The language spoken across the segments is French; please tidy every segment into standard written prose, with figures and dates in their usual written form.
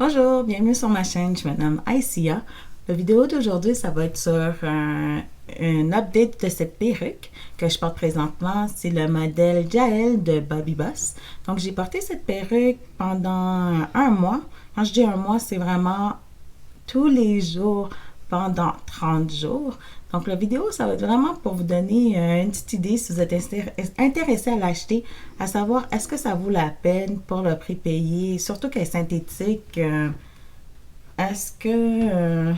Bonjour, bienvenue sur ma chaîne, je me nomme Aïssia. La vidéo d'aujourd'hui, ça va être sur un update de cette perruque que je porte présentement. C'est le modèle Jael de Bobbi Boss. Donc, j'ai porté cette perruque pendant un mois. Quand je dis un mois, c'est vraiment tous les jours pendant 30 jours. Donc, la vidéo, ça va être vraiment pour vous donner une petite idée si vous êtes intéressé à l'acheter, à savoir est-ce que ça vaut la peine pour le prix payé, surtout qu'elle est synthétique. Est-ce que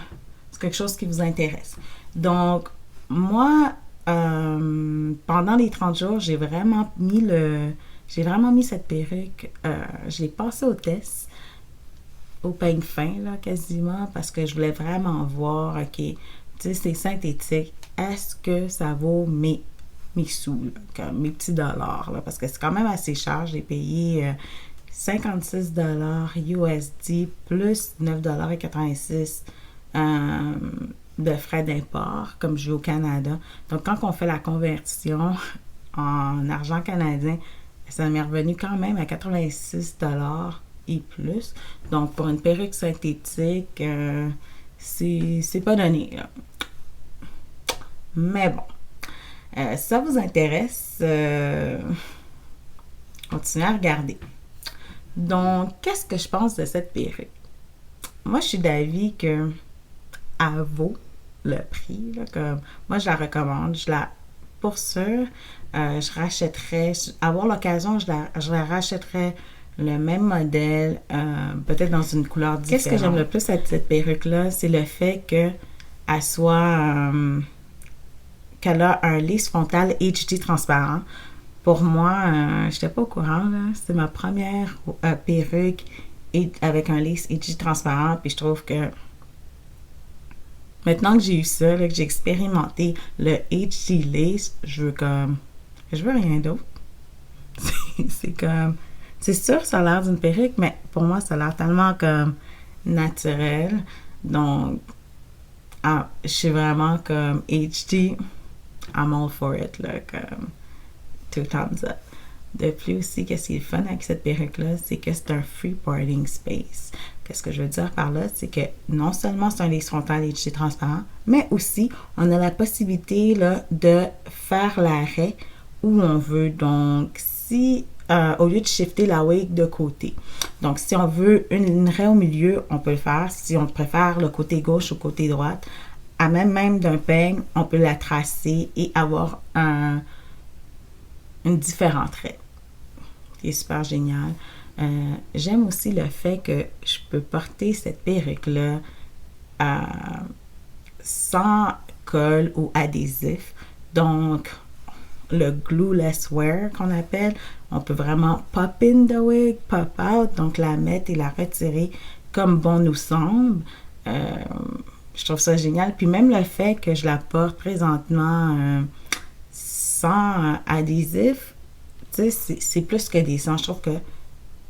c'est quelque chose qui vous intéresse? Donc, moi, pendant les 30 jours, j'ai vraiment mis cette perruque. Je l'ai passée au test, au peigne fin, là, quasiment, parce que je voulais vraiment voir, OK, tu sais, c'est synthétique. Est-ce que ça vaut mes sous, là, comme mes petits dollars, là, parce que c'est quand même assez cher. J'ai payé 56 dollars USD plus 9,86 de frais d'import, comme je vis au Canada. Donc, quand on fait la conversion en argent canadien, ça m'est revenu quand même à 86 dollars et plus. Donc, pour une perruque synthétique, c'est pas donné, là. Mais bon, si ça vous intéresse, continuez à regarder. Donc, qu'est-ce que je pense de cette perruque? Moi, je suis d'avis que elle vaut le prix. Là, comme, moi, je la recommande. Pour sûr, je rachèterais, avoir l'occasion, je la rachèterais le même modèle, peut-être dans une couleur différente. Qu'est-ce que j'aime le plus à cette perruque-là? C'est le fait qu'elle qu'elle a un lisse frontale HD transparent. Pour moi, je n'étais pas au courant, là. C'était ma première perruque avec un lisse HD transparent. Puis je trouve que maintenant que j'ai eu ça, là, que j'ai expérimenté le HD lace, je veux rien d'autre. C'est comme, c'est sûr, ça a l'air d'une perruque, mais pour moi, ça a l'air tellement comme naturel. Donc, je suis vraiment comme HD, I'm all for it, là, comme two thumbs up. De plus aussi, qu'est-ce qui est fun avec cette perruque-là, c'est que c'est un free boarding space. Qu'est-ce que je veux dire par là? C'est que non seulement c'est un lisse frontal HD transparent, mais aussi, on a la possibilité là, de faire l'arrêt où on veut. Donc, si, au lieu de shifter la wig de côté. Donc, si on veut une raie au milieu, on peut le faire. Si on préfère le côté gauche ou côté droite, à même d'un peigne, on peut la tracer et avoir une différente raie. C'est super génial. J'aime aussi le fait que je peux porter cette perruque-là sans colle ou adhésif. Donc, le glueless wear qu'on appelle, on peut vraiment pop in the wig, pop out, donc la mettre et la retirer comme bon nous semble. Je trouve ça génial. Puis même le fait que je la porte présentement sans adhésif, tu sais, c'est plus que décent. Je trouve que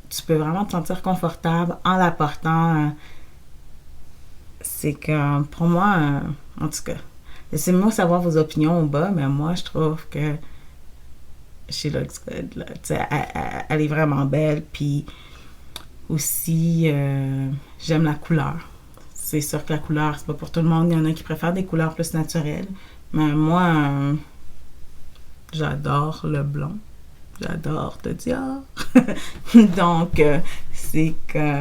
tu peux vraiment te sentir confortable en la portant. C'est que pour moi, en tout cas, laissez-moi savoir vos opinions au bas, mais moi, je trouve que she looks good. Là. Tu sais, elle est vraiment belle. Puis aussi, j'aime la couleur. C'est sûr que la couleur, c'est pas pour tout le monde. Il y en a qui préfèrent des couleurs plus naturelles. Mais moi, j'adore le blond. J'adore te dire. Donc, c'est que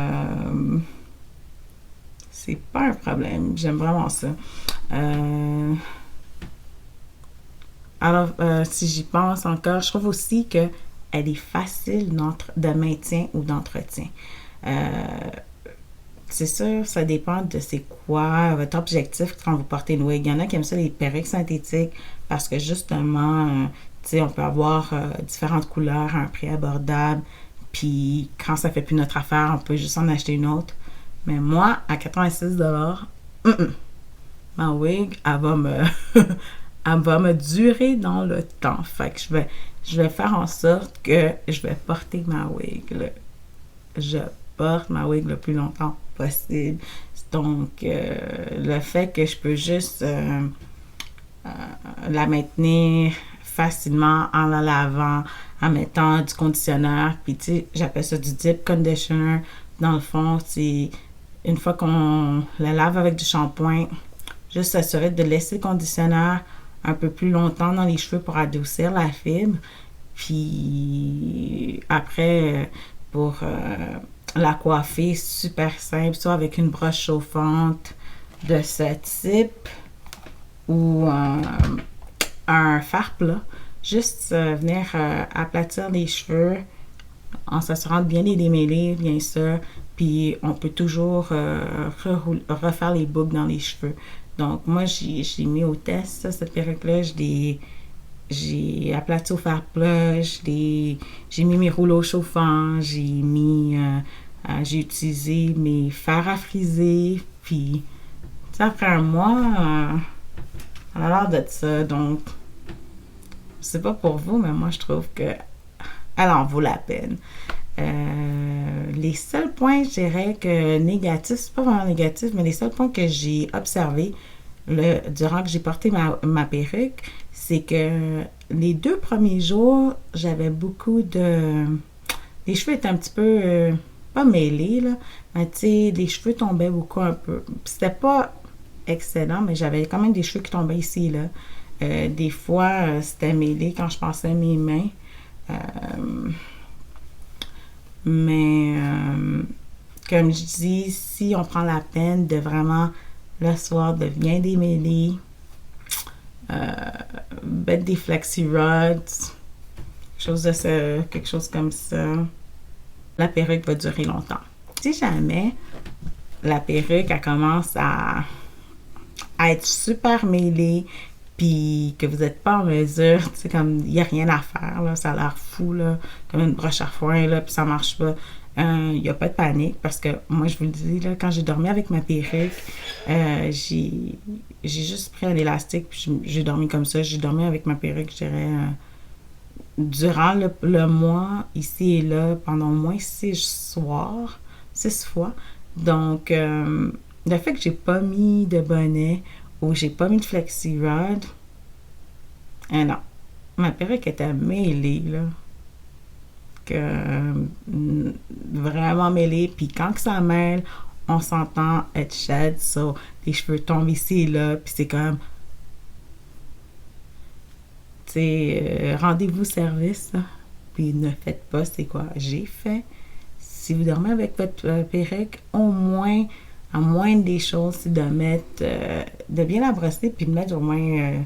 c'est pas un problème. J'aime vraiment ça. Alors, si j'y pense encore, je trouve aussi qu'elle est facile de maintien ou d'entretien. C'est sûr, ça dépend de c'est quoi votre objectif quand vous portez une wig. Il y en a qui aiment ça, les perruques synthétiques, parce que justement, tu sais, on peut avoir différentes couleurs à un prix abordable. Puis quand ça fait plus notre affaire, on peut juste en acheter une autre. Mais moi, à 86 ma wig, elle va me durer dans le temps. Fait que je vais faire en sorte que je vais porter ma wig. Je porte ma wig le plus longtemps possible. Donc, le fait que je peux juste la maintenir facilement en la lavant, en mettant du conditionneur, puis tu sais, j'appelle ça du deep conditioner. Dans le fond, c'est une fois qu'on la lave avec du shampoing, juste s'assurer de laisser le conditionneur un peu plus longtemps dans les cheveux pour adoucir la fibre. Puis après, pour la coiffer, super simple, soit avec une brosse chauffante de ce type ou un fard plat. Juste venir aplatir les cheveux en s'assurant de bien les démêler, bien sûr. Puis on peut toujours refaire les boucles dans les cheveux. Donc moi, j'ai mis au test ça, cette perruque-là. J'ai aplati au fer plat, j'ai mis mes rouleaux chauffants, j'ai utilisé mes fers à friser. Puis après un mois, elle a l'air de ça. Donc, c'est pas pour vous, mais moi, je trouve que elle en vaut la peine. Les seuls points, je dirais que négatifs, c'est pas vraiment négatif, mais les seuls points que j'ai observés durant que j'ai porté ma perruque, c'est que les 2 premiers jours, j'avais beaucoup de... Les cheveux étaient un petit peu... pas mêlés, là, mais tu sais, les cheveux tombaient beaucoup un peu. C'était pas excellent, mais j'avais quand même des cheveux qui tombaient ici, là. Des fois, c'était mêlé quand je passais mes mains. Mais comme je dis, si on prend la peine de vraiment le soir de bien démêler, mettre des flexi rods, quelque chose comme ça, la perruque va durer longtemps. Si jamais la perruque elle commence à être super mêlée, puis que vous n'êtes pas en mesure, tu sais, comme il n'y a rien à faire, là, ça a l'air fou, là, comme une broche à foin, là, puis ça marche pas. Il n'y a pas de panique, parce que moi, je vous le dis, là, quand j'ai dormi avec ma perruque, j'ai juste pris un élastique, puis j'ai dormi comme ça. J'ai dormi avec ma perruque, je dirais, durant le mois, ici et là, pendant au moins 6 fois. Donc, le fait que j'ai pas mis de bonnet ou j'ai pas mis de flexi rod, non, ma perruque était mêlée, là. Vraiment mêlée. Puis quand que ça mêle, on s'entend être shed, so les cheveux tombent ici et là, puis c'est comme... Tu sais, rendez-vous service, là. Puis ne faites pas, c'est quoi j'ai fait. Si vous dormez avec votre perruque, au moins, à moins des choses, c'est de mettre, de bien la brosser, puis de mettre au moins,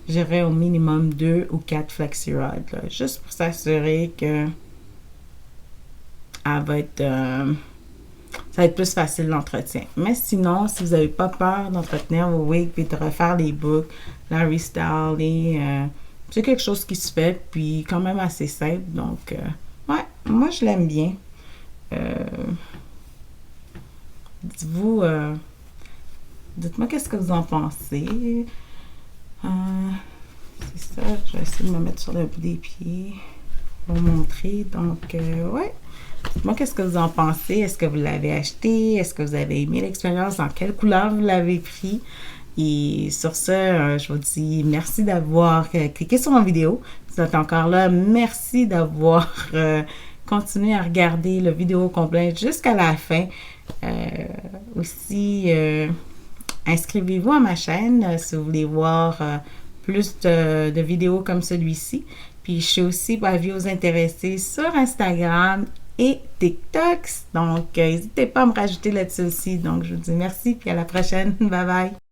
je dirais au minimum 2 ou 4 flexi rods, là, juste pour s'assurer que ça va être plus facile l'entretien. Mais sinon, si vous n'avez pas peur d'entretenir vos wigs puis de refaire les boucles, la restyler, c'est quelque chose qui se fait, puis quand même assez simple. Donc, ouais, moi, je l'aime bien. Dites-vous, dites-moi qu'est-ce que vous en pensez. C'est ça, je vais essayer de me mettre sur le bout des pieds pour vous montrer. Donc, ouais. Dites-moi qu'est-ce que vous en pensez. Est-ce que vous l'avez acheté? Est-ce que vous avez aimé l'expérience? Dans quelle couleur vous l'avez pris? Et sur ce, je vous dis merci d'avoir cliqué sur ma vidéo. Si vous êtes encore là, merci d'avoir continué à regarder la vidéo complète jusqu'à la fin. Aussi, inscrivez-vous à ma chaîne si vous voulez voir plus de vidéos comme celui-ci. Puis je suis aussi pour avis aux intéressés sur Instagram et TikTok. Donc, n'hésitez pas à me rajouter là-dessus aussi. Donc, je vous dis merci, puis à la prochaine. Bye bye.